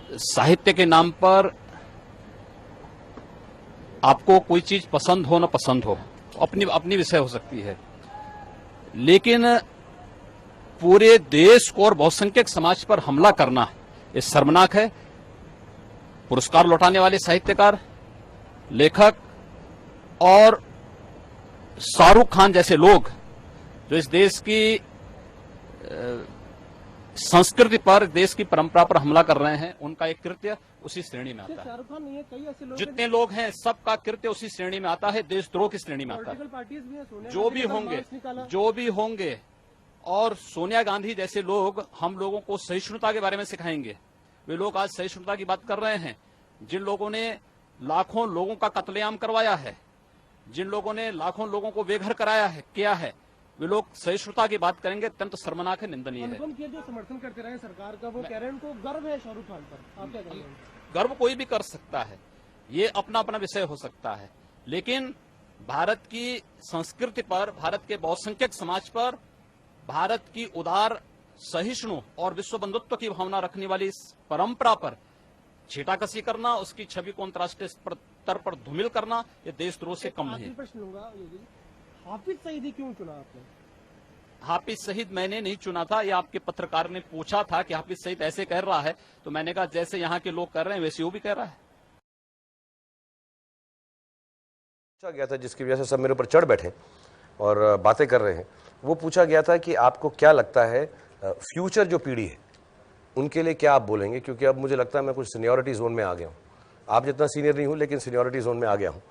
साहित्य के नाम पर आपको कोई चीज पसंद हो न पसंद हो, अपनी अपनी विषय हो सकती है, लेकिन पूरे देश को और बहुसंख्यक समाज पर हमला करना ये शर्मनाक है। पुरस्कार लौटाने वाले साहित्यकार, लेखक और शाहरुख खान जैसे लोग जो इस देश की संस्कृति पर, देश की परंपरा पर हमला कर रहे हैं, उनका एक कृत्य उसी श्रेणी में आता है। शाहरुख खान नहीं है, कई ऐसे लोग जितने लोग हैं सबका कृत्य उसी श्रेणी में आता है, देशद्रोह की श्रेणी में आता है। जो भी होंगे और सोनिया गांधी जैसे लोग हम लोगों को सहिष्णुता के बारे में सिखाएंगे। वे लोग आज सहिष्णुता की बात कर रहे हैं। जिन लोगों ने लाखों लोगों का कत्लेआम करवाया है, जिन लोगों ने लाखों लोगों को बेघर कराया है, किया है, वे लोग सहिष्णुता की बात करेंगे, अत्यंत शर्मनाक है, निंदनीय है। अनुपम खेर जो समर्थन करते रहे सरकार का, वो कह रहे हैं उनको गर्व है शाहरुख खान पर, आप क्या कह रहे हैं? गर्व कोई भी कर सकता है, ये अपना अपना विषय हो सकता है, लेकिन भारत की संस्कृति पर, भारत के बहुसंख्यक समाज पर, भारत की उदार, सहिष्णु और विश्व बंधुत्व की भावना रखने वाली इस परंपरा पर छीटाकशी करना, उसकी छवि को अंतर्राष्ट्रीय स्तर पर धूमिल करना, ये देशद्रोह से कम नहीं है। प्रश्न लूंगा, हाफिज सईदी क्यों चुना आपने? हाफिज सईद मैंने नहीं चुना था, ये आपके पत्रकार ने पूछा था कि हाफिज सईद ऐसे कह रहा है, तो मैंने कहा जैसे यहाँ के लोग कर रहे हैं वैसे वो भी कह रहा है। पूछा गया था, जिसकी वजह से सब मेरे ऊपर चढ़ बैठे और बातें कर रहे हैं, वो पूछा गया था कि आपको क्या लगता है फ्यूचर जो पीढ़ी है उनके लिए क्या आप बोलेंगे, क्योंकि अब मुझे लगता है मैं कुछ सीनियरिटी जोन में आ गया हूँ। आप जितना सीनियर नहीं हूँ, लेकिन सीनियरिटी जोन में आ गया हूँ।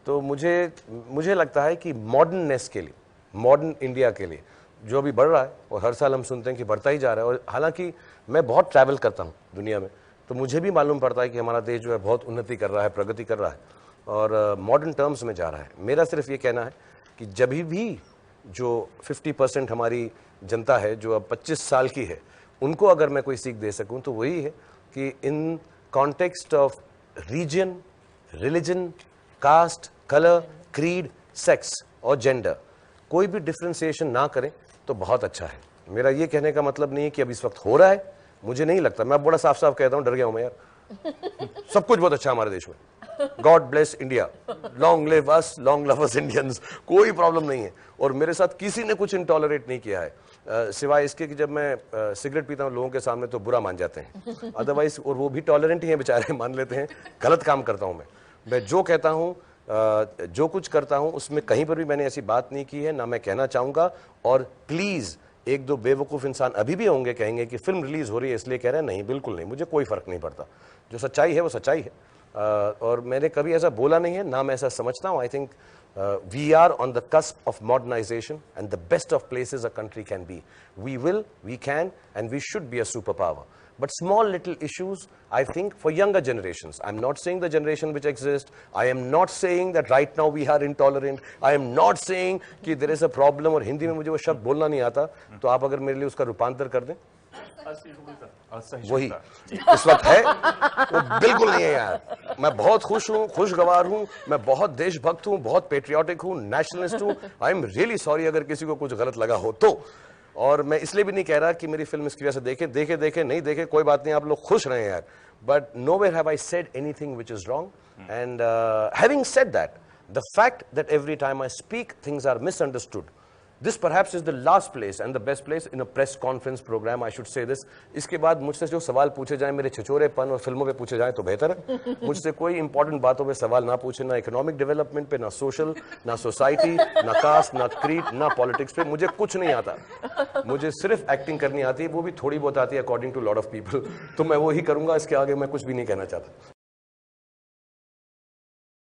तो मुझे लगता है कि मॉडर्ननेस के लिए, मॉडर्न इंडिया के लिए जो अभी बढ़ रहा है, और हर साल हम सुनते हैं कि बढ़ता ही जा रहा है, और हालांकि मैं बहुत ट्रैवल करता हूँ दुनिया में, तो मुझे भी मालूम पड़ता है कि हमारा देश जो है बहुत उन्नति कर रहा है, प्रगति कर रहा है और मॉडर्न टर्म्स में जा रहा है। मेरा सिर्फ ये कहना है कि जब भी जो 50% हमारी जनता है जो अब 25 साल की है, उनको अगर मैं कोई सीख दे सकूं तो वही है कि in context of region, religion, caste, colour, creed, sex और जेंडर कोई भी डिफ्रेंसिएशन ना करें तो बहुत अच्छा है। मेरा ये कहने का मतलब नहीं है कि अब इस वक्त हो रहा है, मुझे नहीं लगता। मैं बड़ा साफ साफ कहता हूं, डर गया हूं मैं यार। सब कुछ बहुत अच्छा है हमारे देश में। God bless India, long live us, long love us Indians, कोई प्रॉब्लम नहीं है। और मेरे साथ किसी ने कुछ इंटॉलरेट नहीं किया है, सिवाय इसके कि जब मैं सिगरेट पीता हूँ लोगों के सामने तो बुरा मान जाते हैं, अदरवाइज, और वो भी टॉलरेंट ही हैं बेचारे, मान लेते हैं गलत काम करता हूँ मैं जो कहता हूँ, जो कुछ करता हूँ उसमें कहीं पर भी मैंने ऐसी बात नहीं की है, ना मैं कहना चाहूंगा। और प्लीज, एक दो बेवकूफ इंसान अभी भी होंगे, कहेंगे कि फिल्म रिलीज हो रही है इसलिए कह रहे हैं, नहीं, बिल्कुल नहीं, मुझे कोई फर्क नहीं पड़ता। जो सच्चाई है वो सच्चाई है, और मैंने कभी ऐसा बोला नहीं है, ना मैं ऐसा समझता हूँ। I think we are on the cusp of modernization and the best of places a country can be. We will, we can, and we should be a superpower. But small little issues, I think, for younger generations. I'm not saying the generation which exists. I am not saying that right now we are intolerant. I am not saying कि there is a problem, और हिंदी में मुझे वो शब्द बोलना नहीं आता, तो आप अगर मेरे लिए उसका रूपांतर कर दें, वही इस वक्त है, वो बिल्कुल नहीं है यार। मैं बहुत खुश हूँ, खुशगवार हूँ, मैं बहुत देशभक्त हूँ, बहुत पेट्रियाटिक हूँ, नेशनलिस्ट हूँ। आई एम रियली सॉरी अगर किसी को कुछ गलत लगा हो तो। और मैं इसलिए भी नहीं कह रहा कि मेरी फिल्म इसकी वजह से देखे नहीं देखे, कोई बात नहीं, आप लोग खुश रहे यार। But nowhere have I said anything which is wrong. And having said that, the fact that every time I speak things are misunderstood, this perhaps is the last place and the best place in a press conference program, I should say this. इसके बाद मुझसे जो सवाल पूछे जाएं मेरे छिछोरेपन और फिल्मों पे पूछे जाएं तो बेहतर है। मुझसे कोई इंपॉर्टेंट बातों पे सवाल ना पूछे, ना इकोनॉमिक डेवलपमेंट पे, ना सोशल, ना सोसाइटी, ना कास्ट, ना क्रीड, ना पॉलिटिक्स पे। मुझे कुछ नहीं आता, मुझे सिर्फ एक्टिंग करनी आती है, वो भी थोड़ी बहुत आती है according to lot of people. तो मैं वो ही करूंगा, इसके आगे मैं कुछ भी नहीं कहना चाहता।